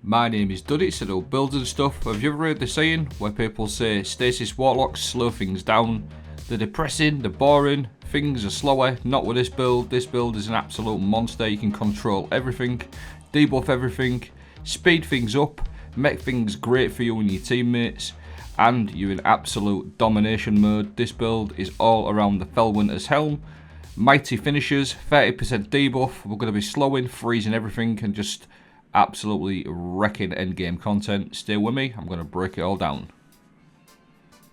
My name is Duddits, I do builds and stuff. Have you ever heard the saying where people say Stasis Warlocks slow things down? They're depressing, they're boring, things are slower. Not with this build. This build is an absolute monster. You can control everything, debuff everything, speed things up, make things great for you and your teammates, and you're in absolute domination mode. This build is all around the Felwinter's helm. Mighty finishers, 30% debuff. We're going to be slowing, freezing everything, and just absolutely wrecking endgame content. Stay with me, I'm going to break it all down.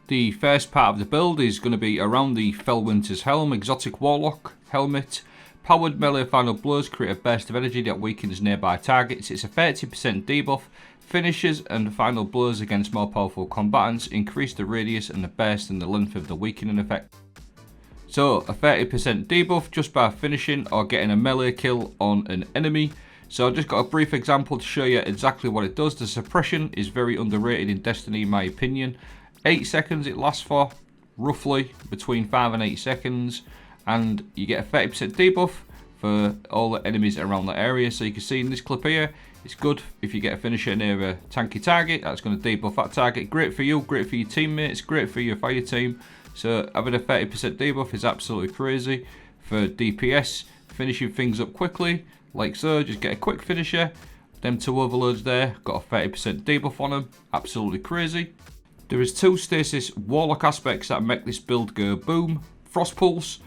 The first part of the build is going to be around the Felwinter's helm. Exotic Warlock, helmet, powered melee final blows create a burst of energy that weakens nearby targets. It's a 30% debuff. Finishes and final blows against more powerful combatants increase the radius and the burst and the length of the weakening effect. So a 30% debuff just by finishing or getting a melee kill on an enemy. So I've just got a brief example to show you exactly what it does. The suppression is very underrated in Destiny in my opinion. 8 seconds it lasts for, roughly between 5 and 8 seconds, and you get a 30% debuff for all the enemies around that area. So you can see in this clip here, it's good if you get a finisher near a tanky target. That's going to debuff that target. Great for you, great for your teammates, great for your fire team. So having a 30% debuff is absolutely crazy for DPS, finishing things up quickly like so. Just get a quick finisher. Them two overloads there got a 30% debuff on them, absolutely crazy. There is two Stasis Warlock aspects that make this build go boom. Frostpulse,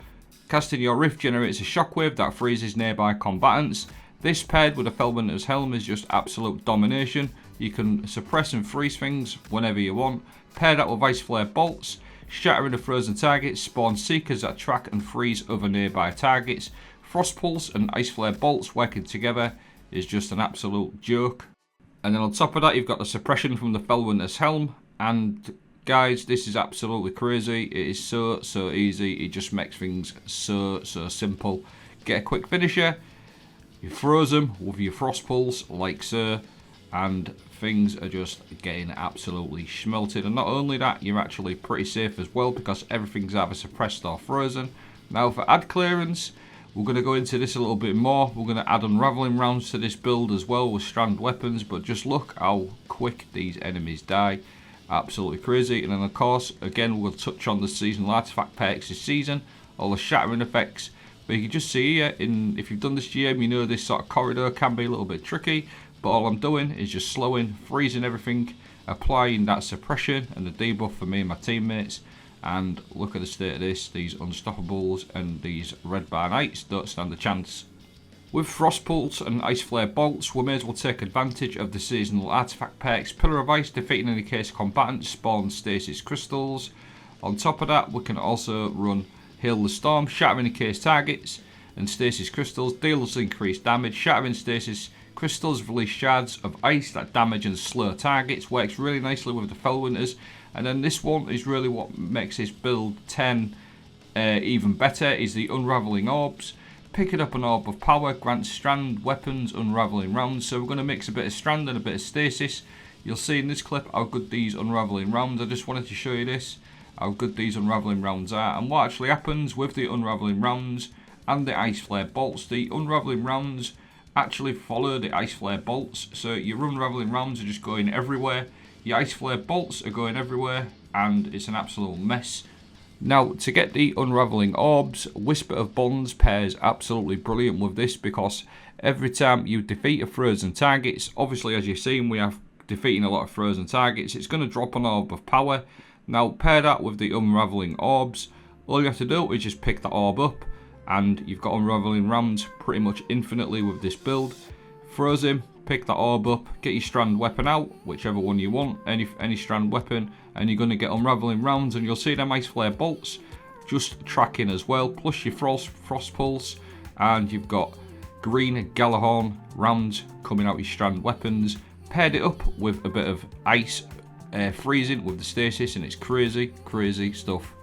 casting your rift generates a shockwave that freezes nearby combatants. This paired with a Felwinter's helm is just absolute domination. You can suppress and freeze things whenever you want. Pair that with iceflare bolts, shattering the frozen targets, spawn seekers that track and freeze other nearby targets. Frostpulse and iceflare bolts working together is just an absolute joke. And then on top of that you've got the suppression from the Felwinter's helm. And guys, this is absolutely crazy. It is so easy. It just makes things so simple. Get a quick finisher, you froze them with your frost pulse like so, and things are just getting absolutely schmelted. And not only that, you're actually pretty safe as well because everything's either suppressed or frozen. Now for ad clearance, we're going to go into this a little bit more. We're going to add unravelling rounds to this build as well with strand weapons, but just look how quick these enemies die. Absolutely crazy. And then of course, again, we'll touch on the seasonal artifact perks this season, all the shattering effects. But you can just see here, if you've done this GM, you know this sort of corridor can be a little bit tricky. But all I'm doing is just slowing, freezing everything, applying that suppression and the debuff for me and my teammates. And look at the state of this. These unstoppables and these red bar knights don't stand a chance. With frostpulse and iceflare bolts, we may as well take advantage of the seasonal artifact perks. Pillar of Ice, defeating any case combatants, spawns stasis crystals. On top of that, we can also run Hail the Storm, shattering any case targets, and stasis crystals deals increased damage. Shattering stasis crystals release shards of ice that damage and slow targets. Works really nicely with the Felwinters. And then this one is really what makes this build 10 even better, is the unravelling orbs. Picking up an orb of power grants strand weapons unravelling rounds. So we're going to mix a bit of strand and a bit of stasis. You'll see in this clip how good these unravelling rounds. I just wanted to show you this, how good these unravelling rounds are. And what actually happens with the unravelling rounds and the iceflare bolts. The unravelling rounds actually follow the iceflare bolts. So your unravelling rounds are just going everywhere. Your iceflare bolts are going everywhere. And it's an absolute mess. Now, to get the unravelling orbs, Whisper of Bonds pairs absolutely brilliant with this because every time you defeat a frozen target, obviously as you've seen we have defeating a lot of frozen targets, it's going to drop an orb of power. Now pair that with the unravelling orbs, all you have to do is just pick the orb up and you've got unravelling rounds pretty much infinitely with this build. Froze him, pick that orb up, get your strand weapon out, whichever one you want, any strand weapon, and you're going to get unravelling rounds, and you'll see them iceflare bolts just tracking as well, plus your frost pulse, and you've got green Galahorn rounds coming out your strand weapons. Paired it up with a bit of ice freezing with the stasis, and it's crazy stuff.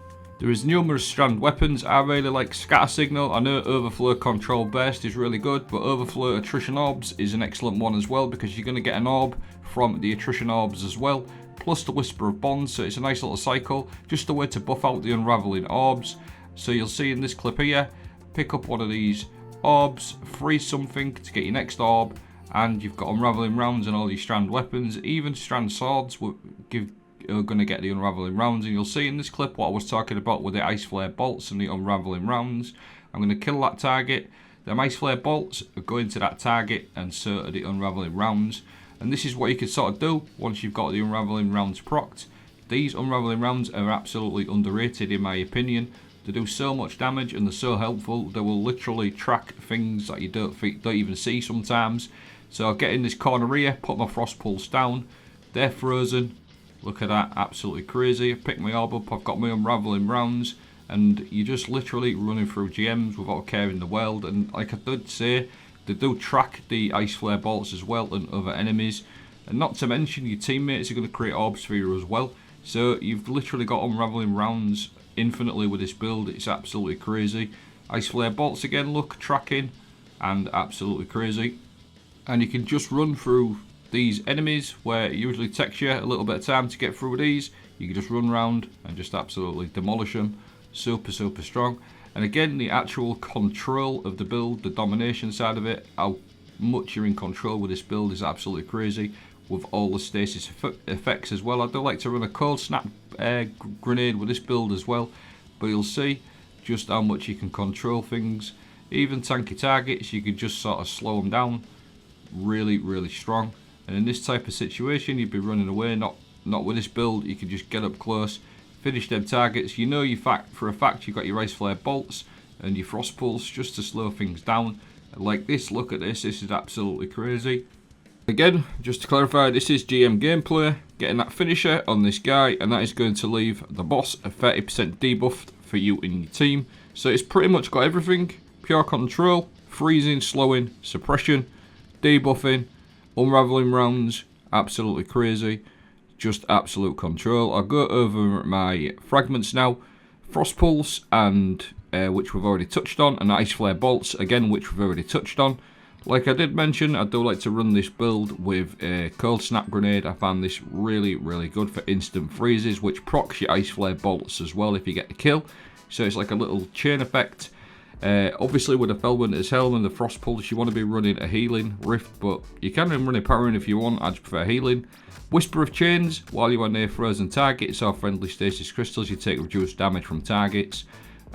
There is numerous strand weapons. I really like Scatter Signal. I know Overflow Control Burst is really good, but Overflow Attrition Orbs is an excellent one as well because you're going to get an orb from the Attrition Orbs as well, plus the Whisper of Bonds, so it's a nice little cycle. Just a way to buff out the Unraveling Orbs. So you'll see in this clip here, pick up one of these orbs, freeze something to get your next orb, and you've got unravelling rounds and all your strand weapons. Even strand swords are going to get the unravelling rounds, and you'll see in this clip what I was talking about with the iceflare bolts and the unravelling rounds. I'm going to kill that target. The iceflare bolts are going to that target, and so are the unravelling rounds. And this is what you can sort of do once you've got the unravelling rounds procced. These unravelling rounds are absolutely underrated in my opinion. They do so much damage and they're so helpful. They will literally track things that you don't even see sometimes. So I'll get in this corner here, put my frostpulse down. They're frozen. Look at that, absolutely crazy. I pick my orb up, I've got my unravelling rounds, and you're just literally running through GMs without a care in the world. And like I did say, they do track the iceflare bolts as well and other enemies. And not to mention your teammates are going to create orbs for you as well. So you've literally got unravelling rounds infinitely with this build. It's absolutely crazy. Iceflare bolts again, look, tracking, and absolutely crazy. And you can just run through these enemies where it usually takes you a little bit of time to get through these. You can just run around and just absolutely demolish them. Super strong. And again, the actual control of the build, the domination side of it, how much you're in control with this build is absolutely crazy. With all the stasis effects as well. I do like to run a cold snap grenade with this build as well, but you'll see just how much you can control things. Even tanky targets, you can just sort of slow them down. Really strong. And in this type of situation, you'd be running away. Not with this build. You can just get up close, finish them targets. You know for a fact you've got your iceflare bolts and your frostpulse just to slow things down. And like this, look at this. This is absolutely crazy. Again, just to clarify, this is GM gameplay, getting that finisher on this guy, and that is going to leave the boss a 30% debuffed for you and your team. So it's pretty much got everything: pure control, freezing, slowing, suppression, debuffing, unravelling rounds, absolutely crazy, just absolute control. I'll go over my fragments now. Frostpulse, and which we've already touched on, and iceflare bolts, again, which we've already touched on. Like I did mention, I do like to run this build with a cold snap grenade. I found this really good for instant freezes, which procs your iceflare bolts as well if you get the kill. So it's like a little chain effect. Obviously with the Felwinter's helm and the frostpulse, you want to be running a healing rift, but you can run a powering if you want. I just prefer healing. Whisper of chains, while you are near frozen targets or friendly stasis crystals, you take reduced damage from targets.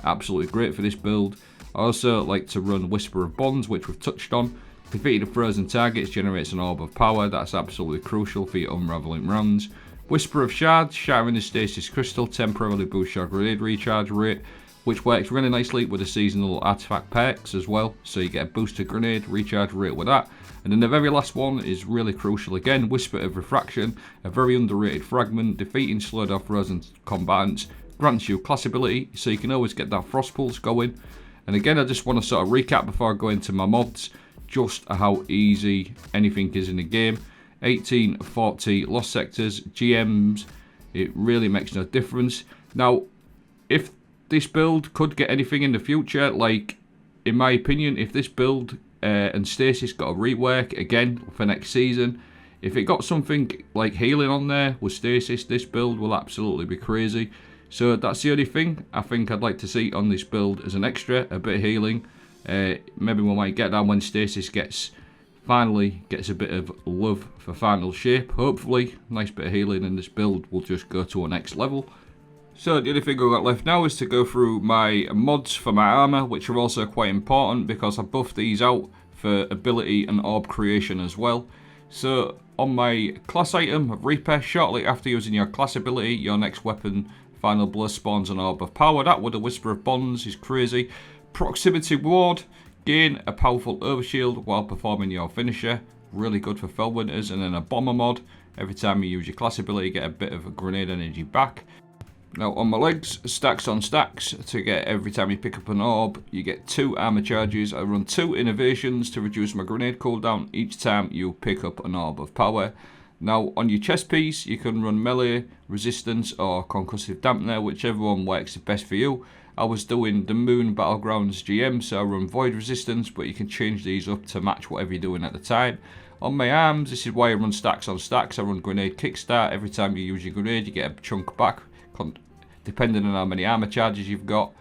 Absolutely great for this build. I also like to run Whisper of Bonds, which we've touched on. Defeating the frozen targets generates an orb of power. That's absolutely crucial for your unravelling rounds. Whisper of Shards, shattering the stasis crystal, temporarily boosts your grenade recharge rate, which works really nicely with the seasonal artifact perks as well. So you get a boosted grenade recharge rate with that. And then the very last one is really crucial again, Whisper of Refraction, a very underrated fragment. Defeating slowed or frozen combatants grants you class ability, so you can always get that frostpulse going. And again, I just want to sort of recap before I go into my mods, just how easy anything is in the game. 18, 40 lost sectors, GMs, it really makes no difference. Now, if this build could get anything in the future, like, in my opinion, if this build and Stasis got a rework again for next season, if it got something like healing on there with Stasis, this build will absolutely be crazy. So that's the only thing I think I'd like to see on this build as an extra, a bit of healing. Maybe we might get that when Stasis finally gets a bit of love for final shape. Hopefully, nice bit of healing, and this build will just go to a next level. So the only thing I've got left now is to go through my mods for my armour, which are also quite important because I buffed these out for ability and orb creation as well. So on my class item of Reaper, shortly after using your class ability, your next weapon Final Blow spawns an orb of power. That with a Whisper of Bonds is crazy. Proximity Ward, gain a powerful overshield while performing your finisher. Really good for Felwinters. And then a Bomber mod. Every time you use your class ability, you get a bit of a grenade energy back. Now on my legs, stacks on stacks to get every time you pick up an orb, you get 2 armor charges. I run 2 innovations to reduce my grenade cooldown each time you pick up an orb of power. Now on your chest piece, you can run melee, resistance or concussive dampener, whichever one works the best for you. I was doing the Moon Battlegrounds GM, so I run void resistance, but you can change these up to match whatever you're doing at the time. On my arms, this is why I run stacks on stacks. I run grenade kickstart. Every time you use your grenade, you get a chunk back, depending on how many armor charges you've got.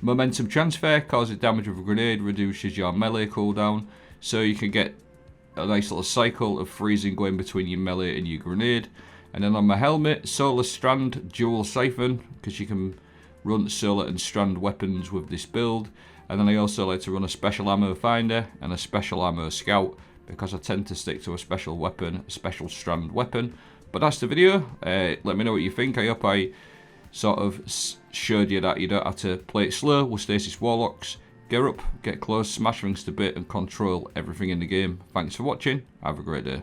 Momentum transfer, causes damage with a grenade, reduces your melee cooldown, so you can get a nice little cycle of freezing going between your melee and your grenade. And then on my helmet, solar strand dual siphon, because you can run solar and strand weapons with this build. And then I also like to run a special ammo finder and a special ammo scout, because I tend to stick to a special weapon, a special strand weapon. But that's the video. Let me know what you think. I hope I sort of showed you that you don't have to play it slow with Stasis Warlocks. Get up, get close, smash things to bit and control everything in the game. Thanks for watching. Have a great day.